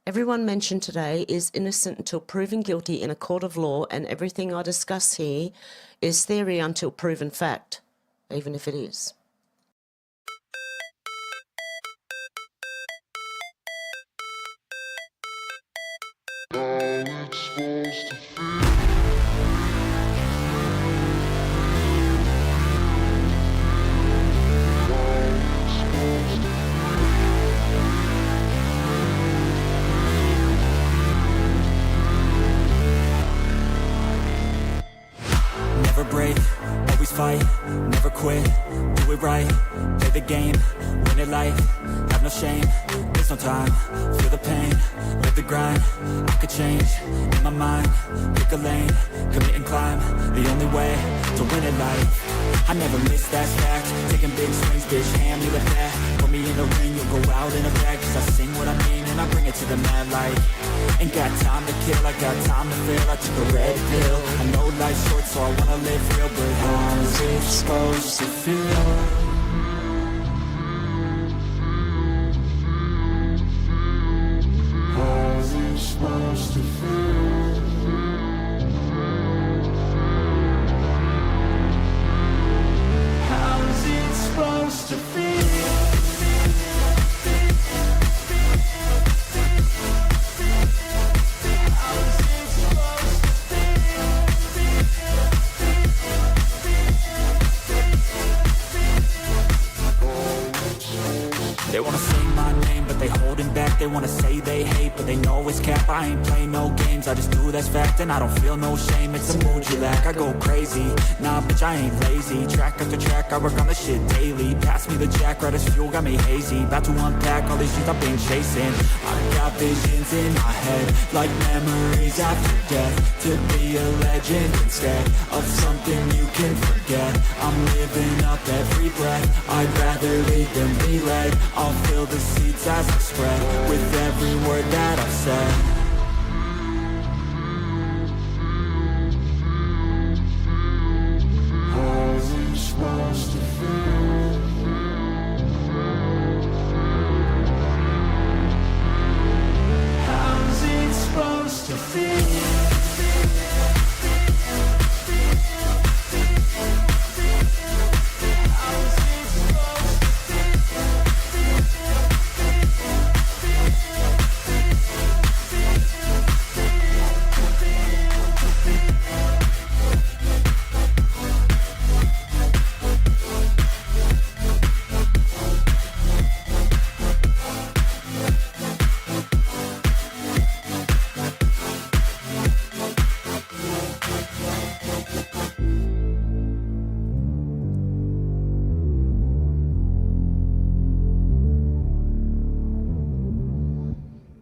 Everyone mentioned today is innocent until proven guilty in a court of law, and everything I discuss here is theory until proven fact, even if it is. Never break, always fight, never quit, do it right, play the game, win it life, have no shame, there's no time, feel the pain, live the grind, I could change, in my mind, pick a lane, commit and climb, the only way to win it life, I never miss, that's fact, taking big swings, bitch, hand me the bat, put me in the ring, you'll go out in a bag, cause I sing what I mean and I bring it to the mad light, ain't got time to kill, I got time to feel, I took a red pill, I know life's short so I wanna live real, but how's it supposed to feel? How's it supposed to feel? How's it supposed to feel? They wanna say my name, but they holding back. They wanna say they hate, but they know it's cap. I ain't play no games, I just do that's fact. And I don't feel no shame, it's a mood you lack. I go crazy, nah bitch I ain't lazy. Track after track, I work on this shit daily. Pass me the jack, right as fuel, got me hazy. About to unpack all these things I've been chasing. I got visions in my head, like memories after death. To be a legend instead of something you can forget. I'm living up every breath, I'd rather lead than be led. I'll fill the seats as I spread with every word that I've said. How's it supposed to feel? How's it supposed to feel?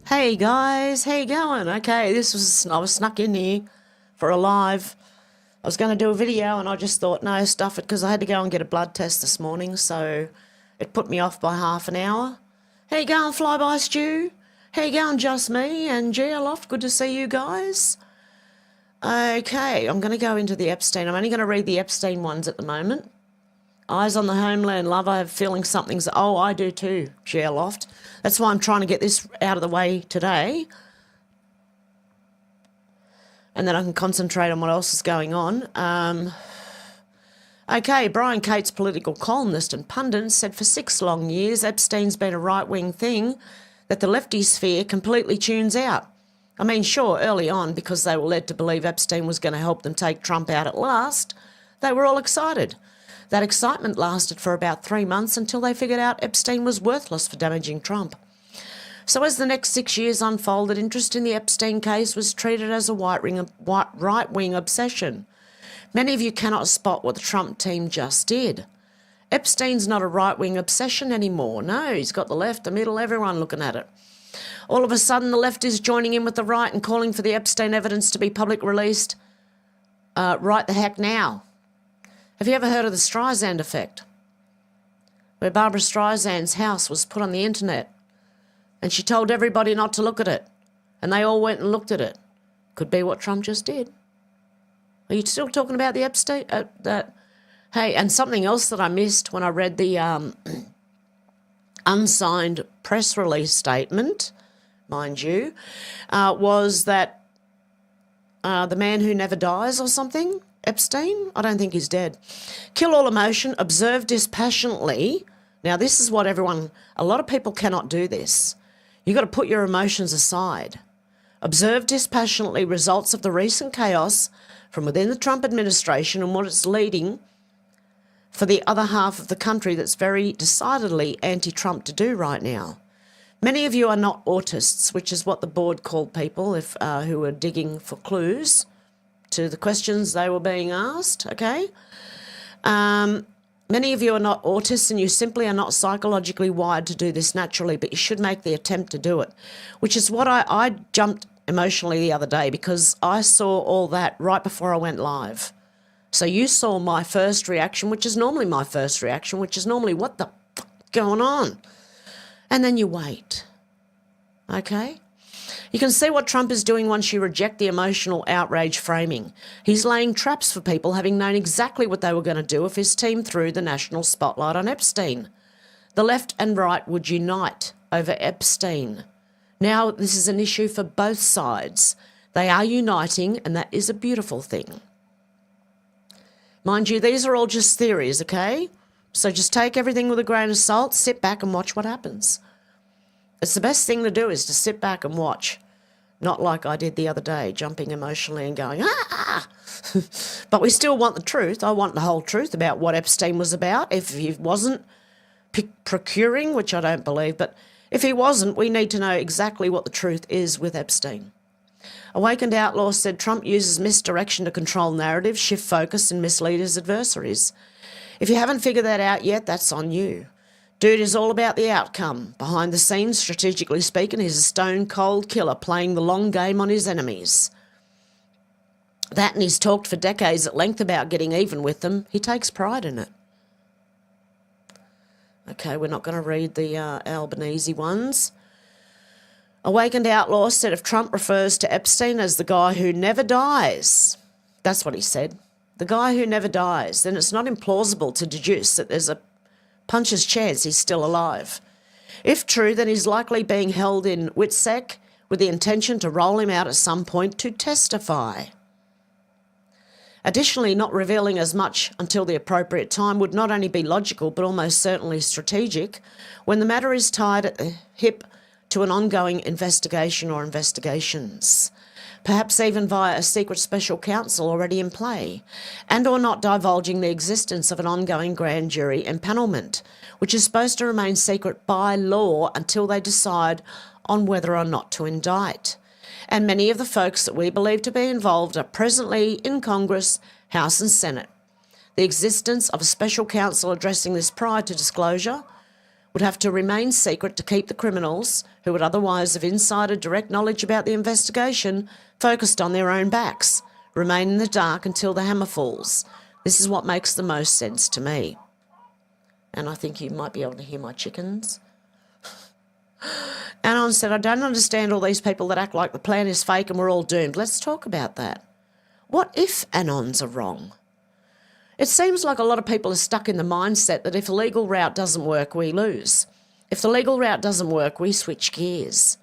Hey guys, how you going? Okay, I was snuck in here for a live. I was going to do a video and I just thought, no, stuff it, because I had to go and get a blood test this morning, so it put me off by half an hour. How you going, Flyby Stew? How you going, Just Me and Geoloft? Good to see you guys. Okay, I'm going to go into the Epstein. I'm only going to read the Epstein ones at the moment. Eyes on the homeland, love. I have a feeling something's... Oh, I do too, Geoloft. That's why I'm trying to get this out of the way today. And then I can concentrate on what else is going on. Okay, Brian Cates, political columnist and pundit, said for 6 long years Epstein's been a right-wing thing that the lefty sphere completely tunes out. I mean, sure, early on, because they were led to believe Epstein was going to help them take Trump out at last, they were all excited. That excitement lasted for about 3 months until they figured out Epstein was worthless for damaging Trump. So as the next 6 years unfolded, interest in the Epstein case was treated as a right-wing obsession. Many of you cannot spot what the Trump team just did. Epstein's not a right-wing obsession anymore. No, he's got the left, the middle, everyone looking at it. All of a sudden, the left is joining in with the right and calling for the Epstein evidence to be public released right the heck now. Have you ever heard of the Streisand effect? Where Barbara Streisand's house was put on the internet and she told everybody not to look at it and they all went and looked at it. Could be what Trump just did. Are you still talking about the Epstein? Hey, and something else that I missed when I read the unsigned press release statement mind you, was that the man who never dies or something, Epstein, I don't think he's dead. Kill all emotion, observe dispassionately. Now, this is what a lot of people cannot do this. You've got to put your emotions aside. Observe dispassionately results of the recent chaos from within the Trump administration and what it's leading for the other half of the country that's very decidedly anti-Trump to do right now. Many of you are not autists, which is what the board called people who were digging for clues to the questions they were being asked, okay? Many of you are not autists and you simply are not psychologically wired to do this naturally, but you should make the attempt to do it, which is what I jumped emotionally the other day because I saw all that right before I went live. So you saw my first reaction, which is normally my first reaction, which is normally, what the fuck going on? And then you wait, okay? You can see what Trump is doing once you reject the emotional outrage framing. He's laying traps for people, having known exactly what they were going to do if his team threw the national spotlight on Epstein. The left and right would unite over Epstein. Now this is an issue for both sides. They are uniting, and that is a beautiful thing. Mind you, these are all just theories, okay? So just take everything with a grain of salt, sit back and watch what happens. It's the best thing to do is to sit back and watch. Not like I did the other day, jumping emotionally and going, ah! But we still want the truth. I want the whole truth about what Epstein was about. If he wasn't procuring, which I don't believe, but if he wasn't, we need to know exactly what the truth is with Epstein. Awakened Outlaw said Trump uses misdirection to control narratives, shift focus and mislead his adversaries. If you haven't figured that out yet, that's on you. Dude is all about the outcome. Behind the scenes, strategically speaking, he's a stone-cold killer playing the long game on his enemies. That, and he's talked for decades at length about getting even with them. He takes pride in it. Okay, we're not going to read the Albanese ones. Awakened Outlaw said if Trump refers to Epstein as the guy who never dies, that's what he said, the guy who never dies, then it's not implausible to deduce that there's a puncher's chance he's still alive. If true, then he's likely being held in WITSEC with the intention to roll him out at some point to testify. Additionally, not revealing as much until the appropriate time would not only be logical but almost certainly strategic when the matter is tied at the hip to an ongoing investigation or investigations, perhaps even via a secret special counsel already in play, and or not divulging the existence of an ongoing grand jury empanelment, which is supposed to remain secret by law until they decide on whether or not to indict. And many of the folks that we believe to be involved are presently in Congress, House and Senate. The existence of a special counsel addressing this prior to disclosure would have to remain secret to keep the criminals, who would otherwise have insider direct knowledge about the investigation, focused on their own backs, remain in the dark until the hammer falls. This is what makes the most sense to me. And I think you might be able to hear my chickens. Anon said, I don't understand all these people that act like the plan is fake and we're all doomed. Let's talk about that. What if Anons are wrong? It seems like a lot of people are stuck in the mindset that if a legal route doesn't work, we lose. If the legal route doesn't work, we switch gears.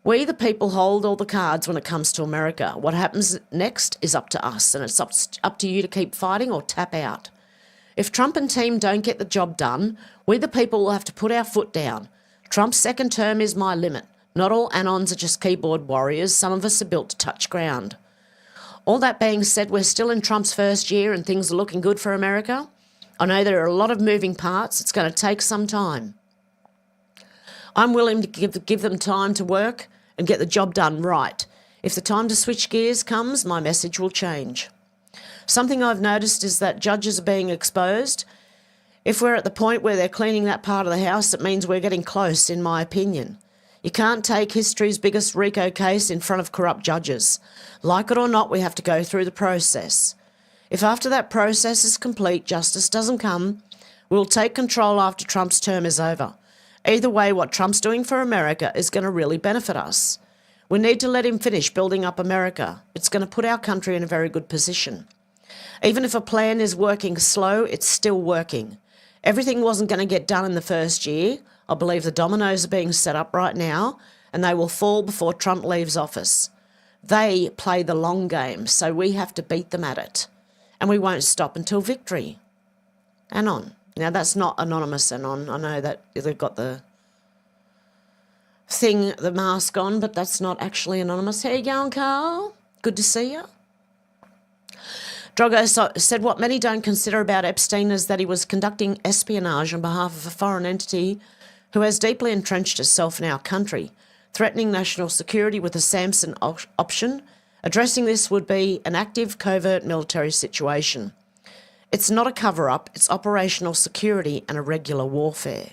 We, the people, hold all the cards when it comes to America. What happens next is up to us, and it's up to you to keep fighting or tap out. If Trump and team don't get the job done, we, the people, will have to put our foot down. Trump's second term is my limit. Not all Anons are just keyboard warriors. Some of us are built to touch ground. All that being said, we're still in Trump's first year and things are looking good for America. I know there are a lot of moving parts. It's going to take some time. I'm willing to give them time to work and get the job done right. If the time to switch gears comes, my message will change. Something I've noticed is that judges are being exposed. If we're at the point where they're cleaning that part of the house, it means we're getting close, in my opinion. You can't take history's biggest RICO case in front of corrupt judges. Like it or not, we have to go through the process. If after that process is complete, justice doesn't come, we'll take control after Trump's term is over. Either way, what Trump's doing for America is going to really benefit us. We need to let him finish building up America. It's going to put our country in a very good position. Even if a plan is working slow, it's still working. Everything wasn't going to get done in the first year. I believe the dominoes are being set up right now, and they will fall before Trump leaves office. They play the long game, so we have to beat them at it. And we won't stop until victory. Anon. Now, that's not anonymous Anon. I know that they've got the thing, the mask on, but that's not actually anonymous. How you going, Carl? Good to see you. Drogo said what many don't consider about Epstein is that he was conducting espionage on behalf of a foreign entity who has deeply entrenched itself in our country, threatening national security with a Samson option. Addressing this would be an active covert military situation. It's not a cover-up, it's operational security and irregular warfare.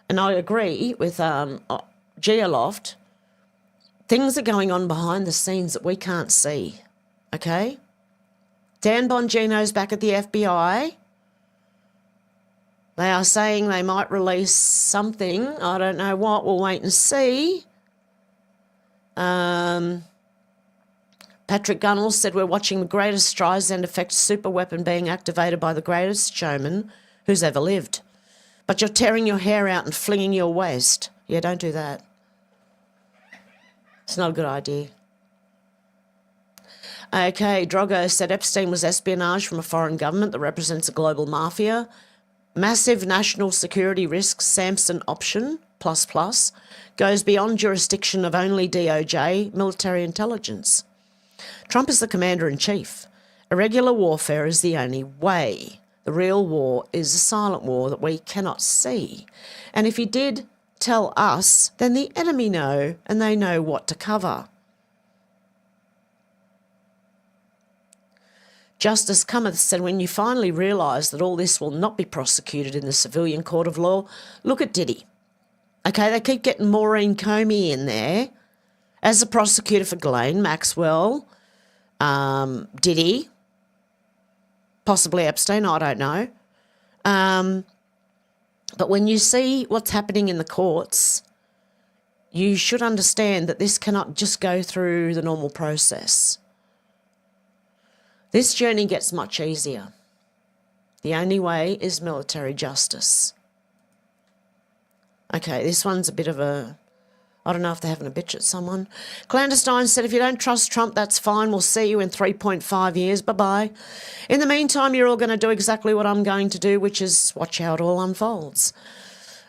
And I agree with Geoloft. Things are going on behind the scenes that we can't see, okay? Dan Bongino's back at the FBI. They are saying they might release something. I don't know what. We'll wait and see. Patrick Gunnell said we're watching the greatest Streisand effect superweapon being activated by the greatest showman who's ever lived. But you're tearing your hair out and flinging your waist. Yeah, don't do that. It's not a good idea. Okay, Drogo said Epstein was espionage from a foreign government that represents a global mafia. Massive national security risks, Samson option, ++, goes beyond jurisdiction of only DOJ, military intelligence. Trump is the commander-in-chief. Irregular warfare is the only way. The real war is a silent war that we cannot see. And if he did tell us, then the enemy know, and they know what to cover. Justice Cummins said when you finally realise that all this will not be prosecuted in the civilian court of law, look at Diddy. Okay, they keep getting Maureen Comey in there as a prosecutor for Ghislaine Maxwell, Diddy, possibly Epstein, I don't know. But when you see what's happening in the courts, you should understand that this cannot just go through the normal process. This journey gets much easier. The only way is military justice. Okay, this one's a bit of a... I don't know if they're having a bitch at someone. Clandestine said, if you don't trust Trump, that's fine. We'll see you in 3.5 years. Bye-bye. In the meantime, you're all going to do exactly what I'm going to do, which is watch how it all unfolds.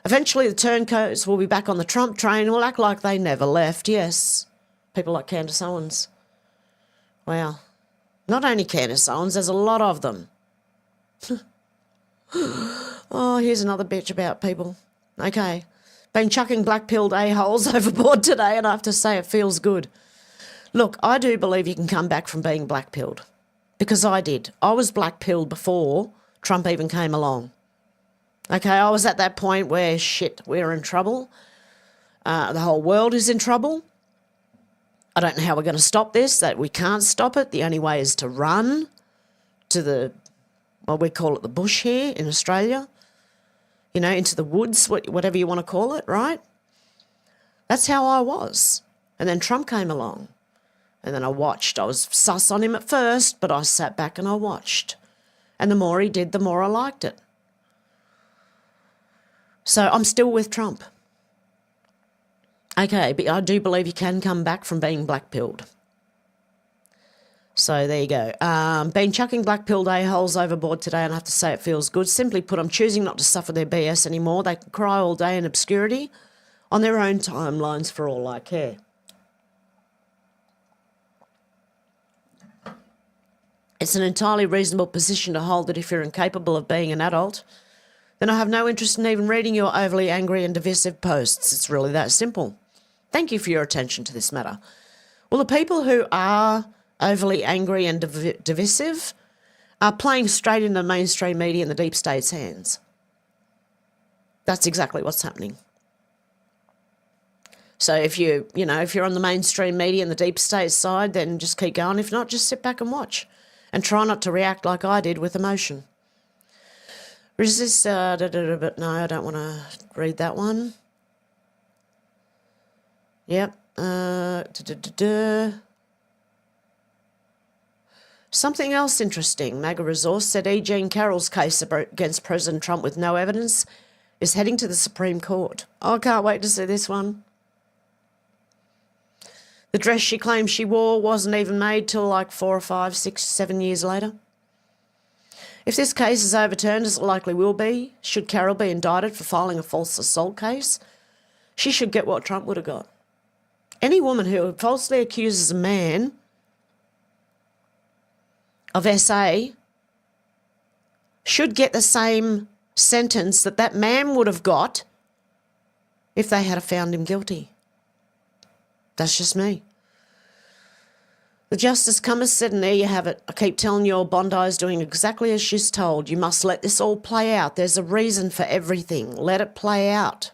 Eventually, the turncoats will be back on the Trump train and will act like they never left. Yes, people like Candace Owens. Wow. Not only Candace Owens, there's a lot of them. Oh, here's another bitch about people. Okay. Been chucking black-pilled a-holes overboard today, and I have to say it feels good. Look, I do believe you can come back from being black-pilled. Because I did. I was black-pilled before Trump even came along. Okay, I was at that point where, shit, we're in trouble. The whole world is in trouble. I don't know how we're going to stop this, that we can't stop it. The only way is to run to the, well, we call it the bush here in Australia, you know, into the woods, whatever you want to call it, right? That's how I was. And then Trump came along, and then I watched. I was sus on him at first, but I sat back and I watched. And the more he did, the more I liked it. So I'm still with Trump. Okay, but I do believe you can come back from being black-pilled. So there you go. Been chucking black-pilled a-holes overboard today, and I have to say it feels good. Simply put, I'm choosing not to suffer their BS anymore. They can cry all day in obscurity on their own timelines for all I care. It's an entirely reasonable position to hold that if you're incapable of being an adult, then I have no interest in even reading your overly angry and divisive posts. It's really that simple. Thank you for your attention to this matter. Well, the people who are overly angry and divisive are playing straight into the mainstream media and the deep state's hands. That's exactly what's happening. So if you're on the mainstream media and the deep state side, then just keep going. If not, just sit back and watch and try not to react like I did with emotion. Resist, but no, I don't want to read that one. Yep. Something else interesting. MAGA Resource said E. Jean Carroll's case against President Trump with no evidence is heading to the Supreme Court. Oh, I can't wait to see this one. The dress she claims she wore wasn't even made till like 4 or 5, 6, 7 years later. If this case is overturned, as it likely will be, should Carol be indicted for filing a false assault case, she should get what Trump would have got. Any woman who falsely accuses a man of SA should get the same sentence that that man would have got if they had found him guilty. That's just me. The Justice Comers said, and there you have it. I keep telling you all, Bondi's doing exactly as she's told. You must let this all play out. There's a reason for everything. Let it play out.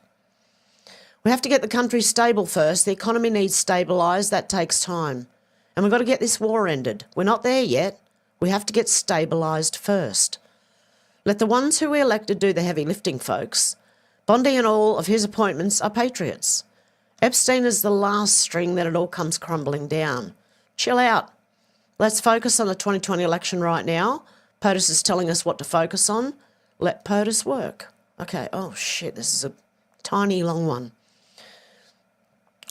We have to get the country stable first. The economy needs stabilised. That takes time. And we've got to get this war ended. We're not there yet. We have to get stabilised first. Let the ones who we elected do the heavy lifting, folks. Bondi and all of his appointments are patriots. Epstein is the last string that it all comes crumbling down. Chill out. Let's focus on the 2020 election right now. POTUS is telling us what to focus on. Let POTUS work. Okay, oh shit, this is a tiny long one.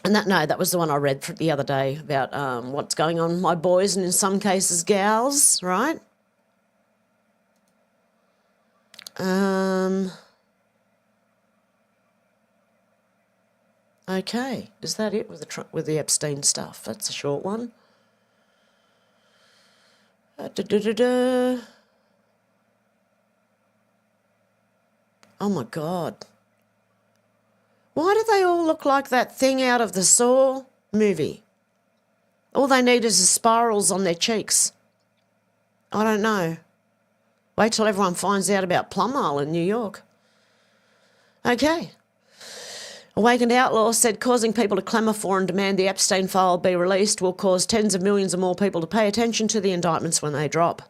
And that was the one I read the other day about what's going on with my boys and in some cases gals, right? Okay, is that it with the Epstein stuff? That's a short one. Oh my God. Why do they all look like that thing out of the Saw movie? All they need is the spirals on their cheeks. I don't know. Wait till everyone finds out about Plum Island, New York. Okay. Awakened Outlaw said causing people to clamour for and demand the Epstein file be released will cause tens of millions of more people to pay attention to the indictments when they drop.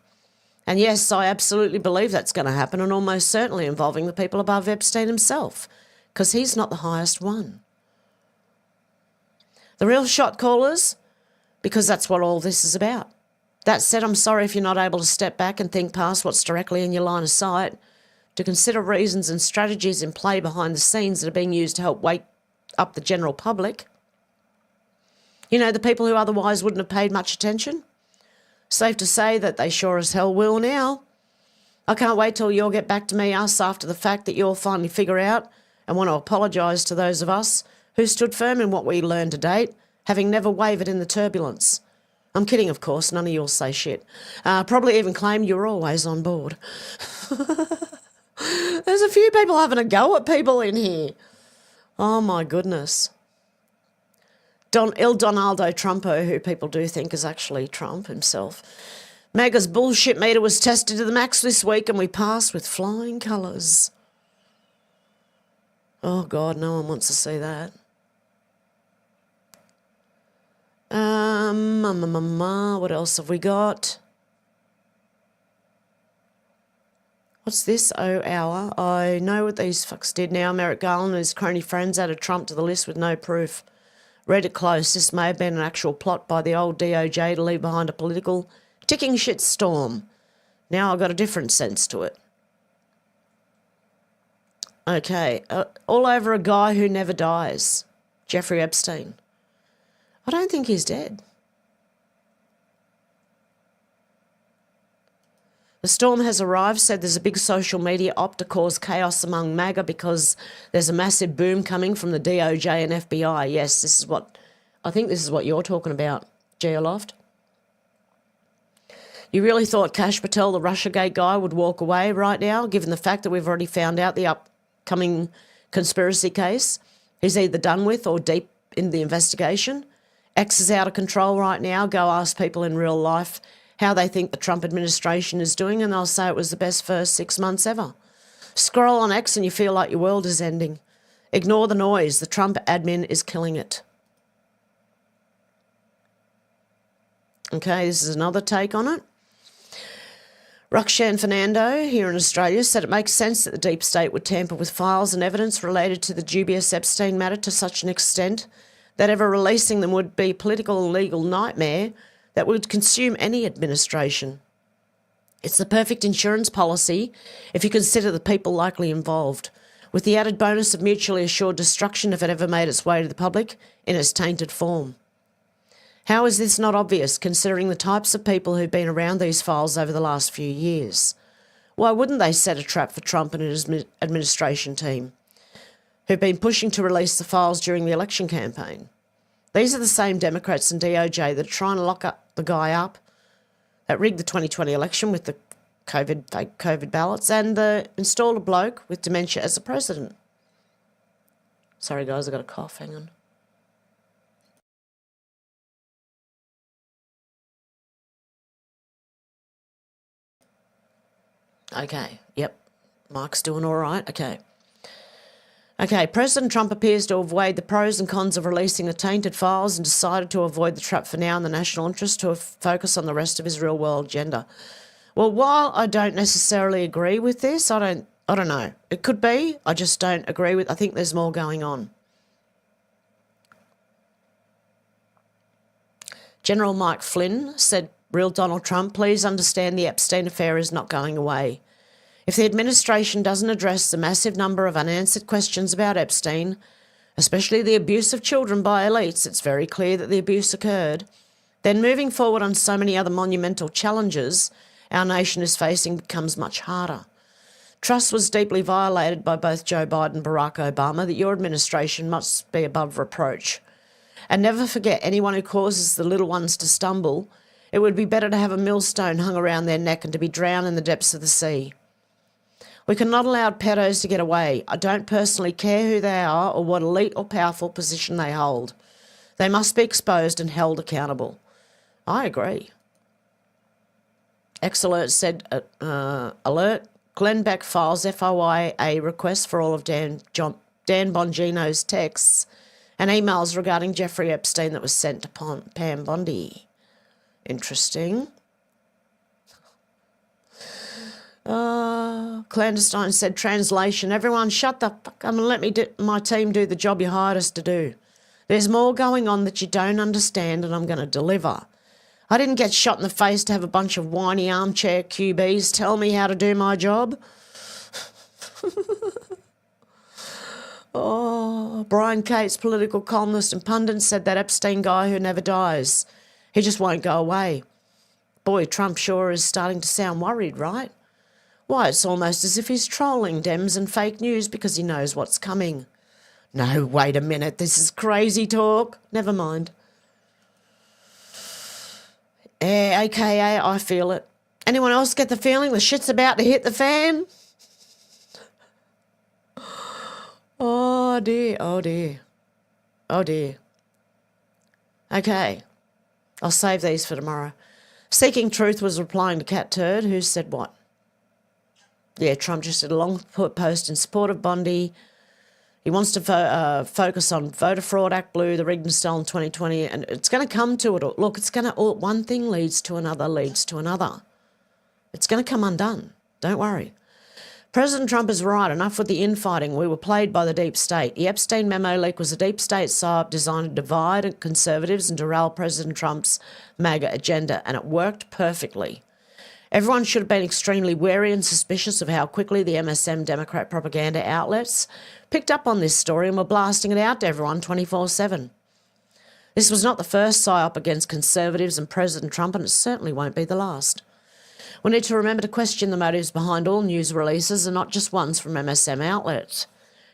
And yes, I absolutely believe that's going to happen, and almost certainly involving the people above Epstein himself, because he's not the highest one. The real shot callers, because that's what all this is about. That said, I'm sorry if you're not able to step back and think past what's directly in your line of sight, to consider reasons and strategies in play behind the scenes that are being used to help wake up the general public. You know, the people who otherwise wouldn't have paid much attention. Safe to say that they sure as hell will now. I can't wait till you'll get back to me, us, after the fact, that you'll finally figure out and want to apologise to those of us who stood firm in what we learned to date, having never wavered in the turbulence. I'm kidding, of course. None of you'll say shit. Probably even claim you were always on board. There's a few people having a go at people in here. Oh, my goodness. Il Donaldo Trumpo, who people do think is actually Trump himself. MAGA's bullshit meter was tested to the max this week and we passed with flying colours. Oh, God, no one wants to see that. What else have we got? What's this? Oh, hour. I know what these fucks did now. Merrick Garland and his crony friends added Trump to the list with no proof. Read it close. This may have been an actual plot by the old DOJ to leave behind a political ticking shit storm. Now I've got a different sense to it. Okay. All over a guy who never dies. Jeffrey Epstein. I don't think he's dead. The storm has arrived, said there's a big social media op to cause chaos among MAGA because there's a massive boom coming from the DOJ and FBI. Yes, I think this is what you're talking about, Geoloft. You really thought Kash Patel, the Russiagate guy, would walk away right now, given the fact that we've already found out the upcoming conspiracy case? He's either done with or deep in the investigation. X is out of control right now. Go ask people in real life how they think the Trump administration is doing, and they'll say it was the best first 6 months ever. Scroll on X and you feel like your world is ending. Ignore the noise. The Trump admin is killing it. Okay, this is another take on it. Rukshan Fernando here in Australia said it makes sense that the deep state would tamper with files and evidence related to the dubious Epstein matter to such an extent that ever releasing them would be a political and legal nightmare that would consume any administration. It's the perfect insurance policy if you consider the people likely involved, with the added bonus of mutually assured destruction if it ever made its way to the public in its tainted form. How is this not obvious, considering the types of people who've been around these files over the last few years? Why wouldn't they set a trap for Trump and his administration team, who've been pushing to release the files during the election campaign? These are the same Democrats and DOJ that are trying to lock up the guy up that rigged the 2020 election with the fake COVID ballots and installed a bloke with dementia as the president. Sorry, guys, I got a cough. Hang on. Okay, yep. Mike's doing all right. Okay, President Trump appears to have weighed the pros and cons of releasing the tainted files and decided to avoid the trap for now in the national interest to focus on the rest of his real-world agenda. Well, while I don't necessarily agree with this, I don't know. It could be. I just don't agree with. I think there's more going on. General Mike Flynn said, "Real Donald Trump, please understand the Epstein affair is not going away. If the administration doesn't address the massive number of unanswered questions about Epstein, especially the abuse of children by elites, it's very clear that the abuse occurred, then moving forward on so many other monumental challenges our nation is facing becomes much harder. Trust was deeply violated by both Joe Biden and Barack Obama that your administration must be above reproach. And never forget, anyone who causes the little ones to stumble, it would be better to have a millstone hung around their neck and to be drowned in the depths of the sea. We cannot allow pedos to get away. I don't personally care who they are or what elite or powerful position they hold. They must be exposed and held accountable." I agree. X-Alert said, alert, Glenn Beck files FOIA request for all of Dan Bongino's texts and emails regarding Jeffrey Epstein that was sent to Pam Bondi. Interesting. Clandestine said, translation, everyone shut the fuck up and let my team do the job you hired us to do. There's more going on that you don't understand and I'm going to deliver. I didn't get shot in the face to have a bunch of whiny armchair QBs tell me how to do my job. Brian Cates, political columnist and pundit, said that Epstein guy who never dies. He just won't go away. Boy, Trump sure is starting to sound worried, right? Why, it's almost as if he's trolling Dems and fake news because he knows what's coming. No, wait a minute, this is crazy talk. Never mind. AKA, I feel it. Anyone else get the feeling the shit's about to hit the fan? Oh dear, oh dear. Oh dear. Okay, I'll save these for tomorrow. Seeking Truth was replying to Cat Turd, who said what? Yeah, Trump just did a long post in support of Bondi. He wants to focus on voter fraud, Act Blue, the rigged and stolen 2020, and it's going to come to it. Look, it's going to, one thing leads to another, leads to another. It's going to come undone. Don't worry. President Trump is right. Enough with the infighting. We were played by the deep state. The Epstein memo leak was a deep state psyop designed to divide conservatives and derail President Trump's MAGA agenda, and it worked perfectly. Everyone should have been extremely wary and suspicious of how quickly the MSM Democrat propaganda outlets picked up on this story and were blasting it out to everyone 24/7. This was not the first psyop against conservatives and President Trump, and it certainly won't be the last. We need to remember to question the motives behind all news releases and not just ones from MSM outlets.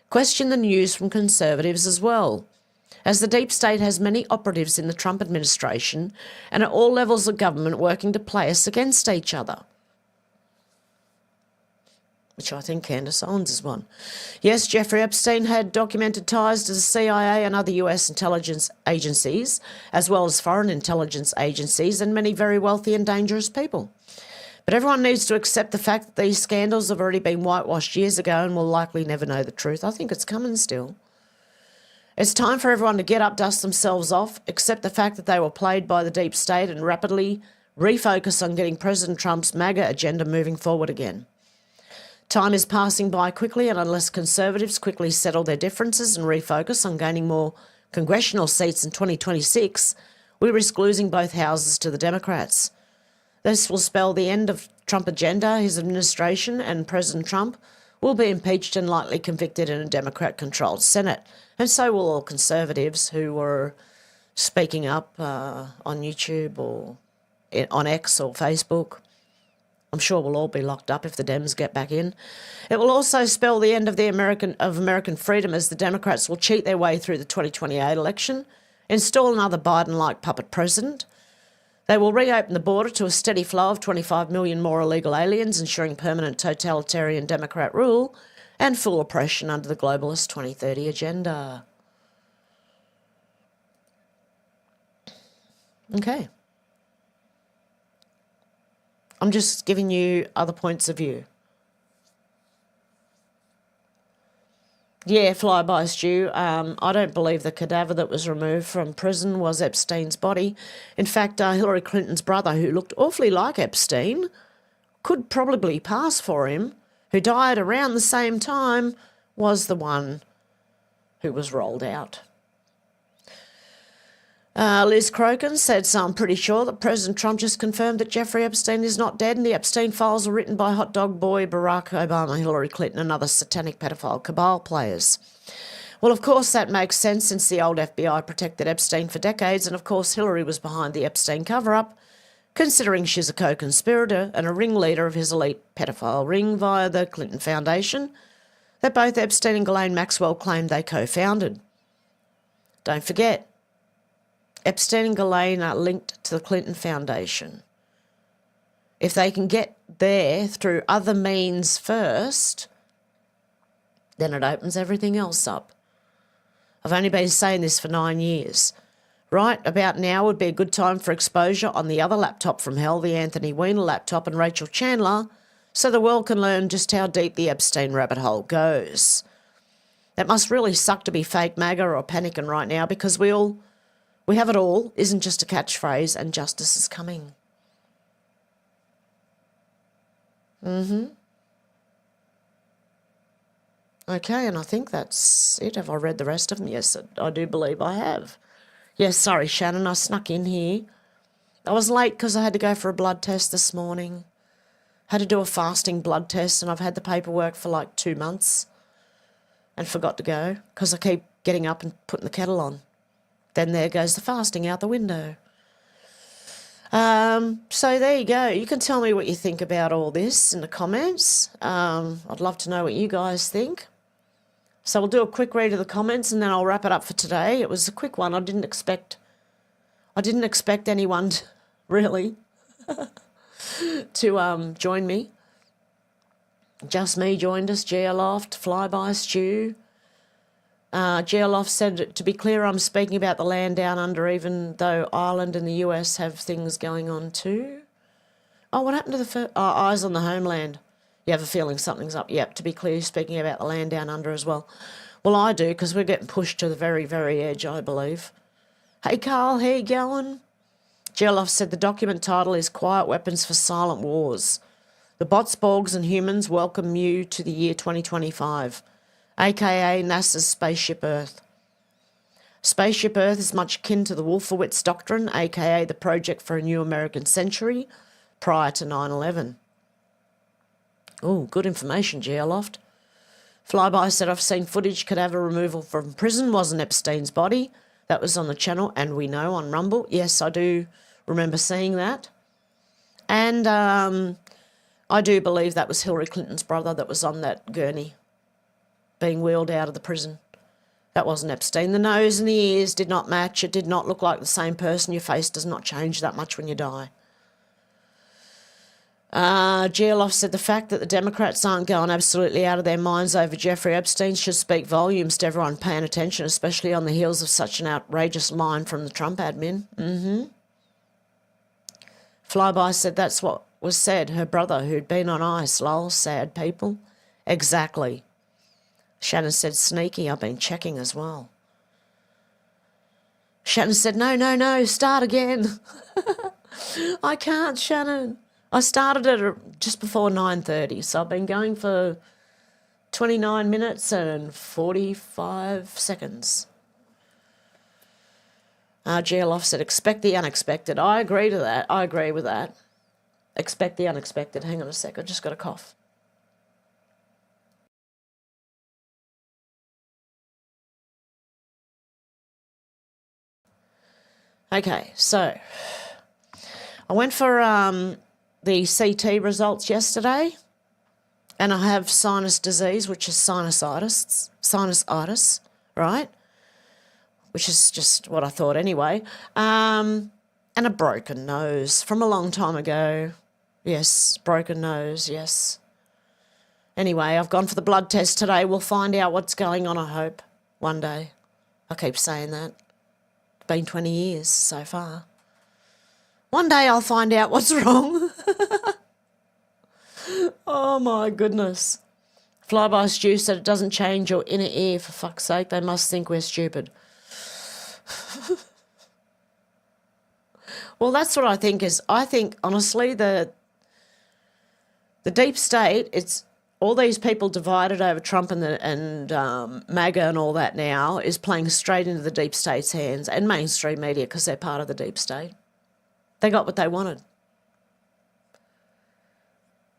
Question the news from conservatives as well, as the deep state has many operatives in the Trump administration and at all levels of government working to play us against each other. Which I think Candace Owens is one. Yes, Jeffrey Epstein had documented ties to the CIA and other US intelligence agencies, as well as foreign intelligence agencies and many very wealthy and dangerous people. But everyone needs to accept the fact that these scandals have already been whitewashed years ago and will likely never know the truth. I think it's coming still. It's time for everyone to get up, dust themselves off, accept the fact that they were played by the deep state and rapidly refocus on getting President Trump's MAGA agenda moving forward again. Time is passing by quickly, and unless conservatives quickly settle their differences and refocus on gaining more congressional seats in 2026, we risk losing both houses to the Democrats. This will spell the end of Trump agenda. His administration and President Trump will be impeached and likely convicted in a Democrat-controlled Senate. And so will all conservatives who were speaking up on YouTube or on X or Facebook. I'm sure we'll all be locked up if the Dems get back in. It will also spell the end of American freedom, as the Democrats will cheat their way through the 2028 election, install another Biden-like puppet president. They will reopen the border to a steady flow of 25 million more illegal aliens, ensuring permanent totalitarian Democrat rule and full oppression under the globalist 2030 agenda. Okay. I'm just giving you other points of view. Yeah, flyby, Stu. I don't believe the cadaver that was removed from prison was Epstein's body. In fact, Hillary Clinton's brother, who looked awfully like Epstein, could probably pass for him, who died around the same time, was the one who was rolled out. Liz Crokin said, so I'm pretty sure that President Trump just confirmed that Jeffrey Epstein is not dead and the Epstein files were written by hot dog boy Barack Obama, Hillary Clinton and other satanic pedophile cabal players. Well, of course that makes sense, since the old FBI protected Epstein for decades, and of course Hillary was behind the Epstein cover-up, considering she's a co-conspirator and a ringleader of his elite pedophile ring via the Clinton Foundation that both Epstein and Ghislaine Maxwell claimed they co-founded. Don't forget, Epstein and Ghislaine are linked to the Clinton Foundation. If they can get there through other means first, then it opens everything else up. I've only been saying this for 9 years. Right about now would be a good time for exposure on the other laptop from hell, the Anthony Weiner laptop, and Rachel Chandler, so the world can learn just how deep the Epstein rabbit hole goes. That must really suck to be fake MAGA or panicking right now, because we have it all isn't just a catchphrase, and justice is coming. Okay, and I think that's it. Have I read the rest of them? Yes, I do believe I have. Yes, sorry, Shannon, I snuck in here. I was late because I had to go for a blood test this morning. Had to do a fasting blood test, and I've had the paperwork for like 2 months and forgot to go because I keep getting up and putting the kettle on. Then there goes the fasting out the window. So there you go. You can tell me what you think about all this in the comments. I'd love to know what you guys think. So we'll do a quick read of the comments and then I'll wrap it up for today. It was a quick one. I didn't expect anyone really to join me. Just me joined us. Geoloft, Flyby, Stew. Geoloff said, to be clear, I'm speaking about the land down under, even though Ireland and the US have things going on too. Oh, what happened to the Eyes on the Homeland? You have a feeling something's up. Yep, to be clear, speaking about the land down under as well. Well, I do, because we're getting pushed to the very, very edge, I believe. Hey, Carl, how you going? Geoloff said the document title is Quiet Weapons for Silent Wars. The bots, borgs and humans welcome you to the year 2025. aka NASA's Spaceship Earth. Spaceship Earth is much akin to the Wolfowitz Doctrine, aka the Project for a New American Century, prior to 9/11. Oh, good information, Geoloft. Flyby said, I've seen footage cadaver removal from prison wasn't Epstein's body. That was on the channel, and we know on Rumble. Yes, I do remember seeing that. And I do believe that was Hillary Clinton's brother that was on that gurney, being wheeled out of the prison. That wasn't Epstein. The nose and the ears did not match. It did not look like the same person. Your face does not change that much when you die. Geoloff said the fact that the Democrats aren't going absolutely out of their minds over Jeffrey Epstein should speak volumes to everyone paying attention, especially on the heels of such an outrageous line from the Trump admin. Flyby said that's what was said. Her brother, who'd been on ice, lol, sad people. Exactly. Shannon said, sneaky, I've been checking as well. Shannon said, no, start again. I can't, Shannon. I started at just before 9:30, so I've been going for 29 minutes and 45 seconds. Geoloff said, expect the unexpected. I agree to that. I agree with that. Expect the unexpected. Hang on a sec, I just got a cough. Okay, so I went for the CT results yesterday, and I have sinus disease, which is sinusitis, right? Which is just what I thought anyway. And a broken nose from a long time ago. Yes, broken nose, yes. Anyway, I've gone for the blood test today. We'll find out what's going on, I hope, one day. I keep saying that. It's been 20 years so far. One day I'll find out what's wrong. Oh, my goodness. Flyby Stew said it doesn't change your inner ear, for fuck's sake. They must think we're stupid. Well, that's what I think is. I think, honestly, the deep state, it's all these people divided over Trump and MAGA and all that now is playing straight into the deep state's hands and mainstream media because they're part of the deep state. They got what they wanted.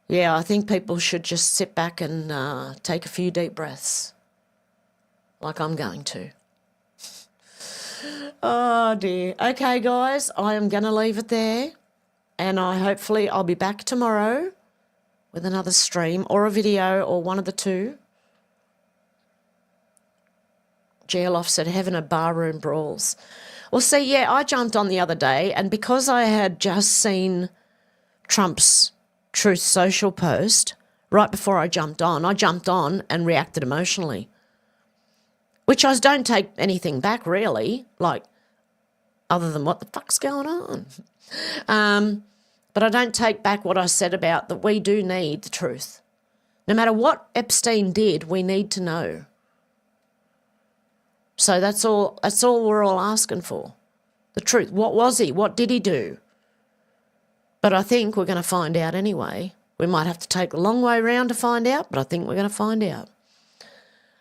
Yeah, I think people should just sit back and take a few deep breaths, like I'm going to. Oh, dear. Okay, guys, I am going to leave it there, and hopefully I'll be back tomorrow with another stream or a video or one of the two. Geoloff said, having a barroom brawls. Well, see, yeah, I jumped on the other day, and because I had just seen Trump's Truth Social post right before I jumped on and reacted emotionally, which I don't take anything back, really, like, other than what the fuck's going on. But I don't take back what I said about that we do need the truth. No matter what Epstein did, we need to know. So that's all we're all asking for. The truth. What was he? What did he do? But I think we're going to find out anyway. We might have to take a long way round to find out, but I think we're going to find out.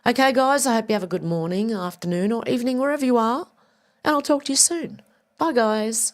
Okay, guys, I hope you have a good morning, afternoon or evening, wherever you are, and I'll talk to you soon. Bye, guys.